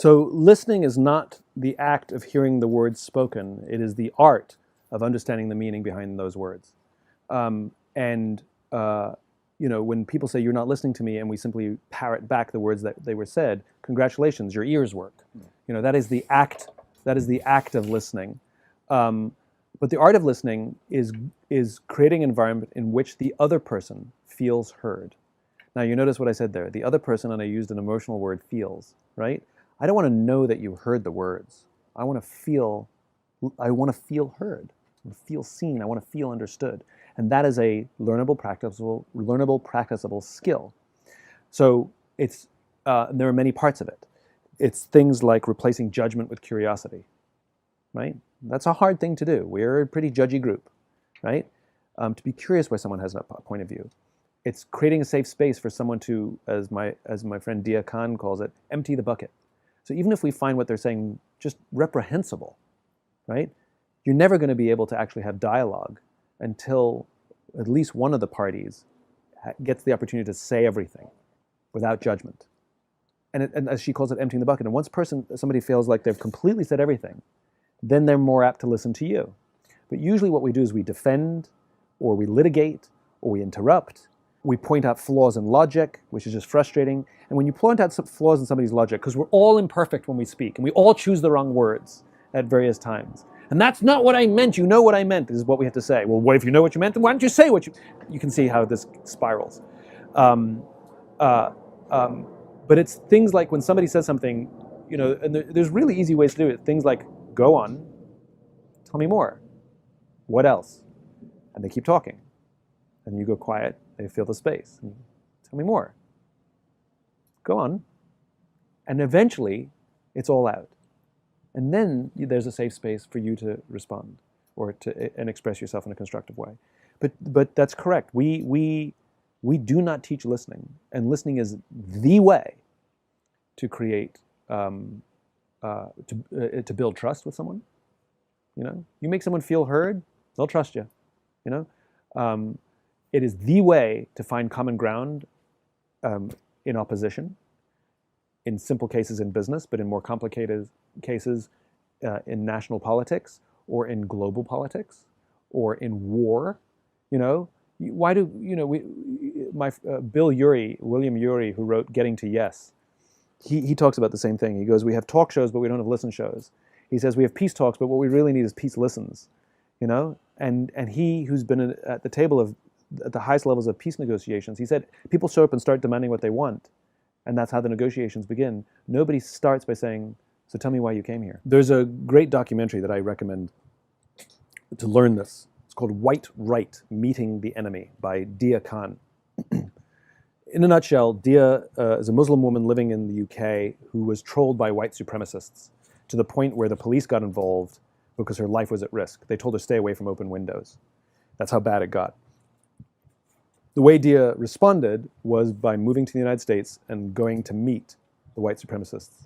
So listening is not the act of hearing the words spoken. It is the art of understanding the meaning behind those words. And when people say you're not listening to me, and we simply parrot back the words that they were said, congratulations, your ears work. That is the act. That is the act of listening. But the art of listening is creating an environment in which the other person feels heard. Now you notice what I said there. The other person, and I used an emotional word, feels, right? I don't want to know that you heard the words. I want to feel heard. I want to feel seen. I want to feel understood. And that is a learnable, practicable skill. So there are many parts of it. It's things like replacing judgment with curiosity, right? That's a hard thing to do. We're a pretty judgy group, right? To be curious why someone has a point of view. It's creating a safe space for someone to, as my friend Dia Khan calls it, empty the bucket. So even if we find what they're saying just reprehensible, right? You're never going to be able to actually have dialogue until at least one of the parties gets the opportunity to say everything without judgment. And as she calls it, emptying the bucket. And once somebody feels like they've completely said everything, then they're more apt to listen to you. But usually what we do is we defend, or we litigate, or we interrupt. We point out flaws in logic, which is just frustrating. And when you point out some flaws in somebody's logic, because we're all imperfect when we speak, and we all choose the wrong words at various times. And that's not what I meant. You know what I meant is what we have to say. Well, what if you know what you meant? Then why don't you say what you... You can see how this spirals. But it's things like when somebody says something, and there's really easy ways to do it. Things like, go on, tell me more. What else? And they keep talking. And you go quiet, they feel the space. And tell me more. Go on. And eventually, it's all out. And then there's a safe space for you to respond and express yourself in a constructive way. But that's correct. We do not teach listening, and listening is the way to create to build trust with someone. You make someone feel heard, they'll trust you. It is the way to find common ground in opposition, in simple cases in business, but in more complicated cases in national politics, or in global politics, or in war. Why do William Ury, who wrote Getting to Yes, he talks about the same thing. He goes, we have talk shows, but we don't have listen shows. He says we have peace talks, but what we really need is peace listens. And he, who's been at the table at the highest levels of peace negotiations, he said people show up and start demanding what they want, and that's how the negotiations begin. Nobody starts by saying, so tell me why you came here. There's a great documentary that I recommend to learn this. It's called White Right, Meeting the Enemy by Dia Khan. In a nutshell, Dia is a Muslim woman living in the UK who was trolled by white supremacists to the point where the police got involved because her life was at risk. They told her stay away from open windows. That's how bad it got. The way Dia responded was by moving to the United States and going to meet the white supremacists.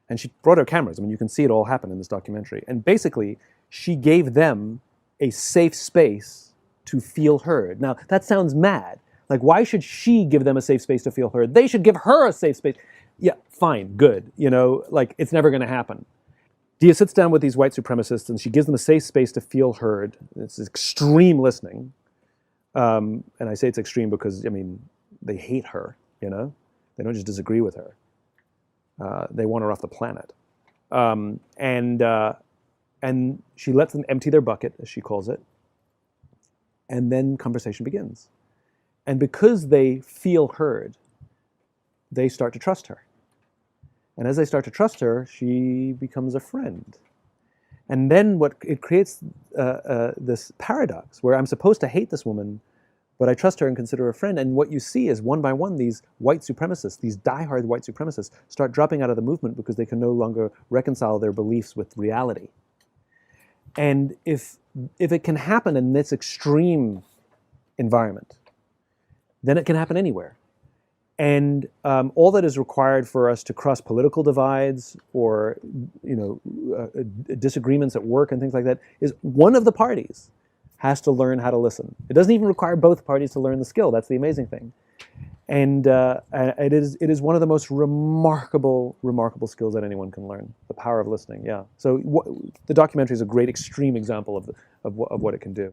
And she brought her cameras. I mean, you can see it all happen in this documentary. And basically, she gave them a safe space to feel heard. Now, that sounds mad. Like, why should she give them a safe space to feel heard? They should give her a safe space. Yeah, fine, good. It's never going to happen. Dia sits down with these white supremacists, and she gives them a safe space to feel heard. It's extreme listening. And I say it's extreme because, they hate her, They don't just disagree with her. They want her off the planet. And she lets them empty their bucket, as she calls it. And then conversation begins. And because they feel heard, they start to trust her. And as they start to trust her, she becomes a friend. And then it creates this paradox where I'm supposed to hate this woman, but I trust her and consider her a friend. And what you see is one by one, these white supremacists, these diehard white supremacists, start dropping out of the movement because they can no longer reconcile their beliefs with reality. And if it can happen in this extreme environment, then it can happen anywhere. And all that is required for us to cross political divides or disagreements at work and things like that is one of the parties has to learn how to listen. It doesn't even require both parties to learn the skill. That's the amazing thing. And it is one of the most remarkable skills that anyone can learn. The power of listening. Yeah. So the documentary is a great extreme example of what it can do.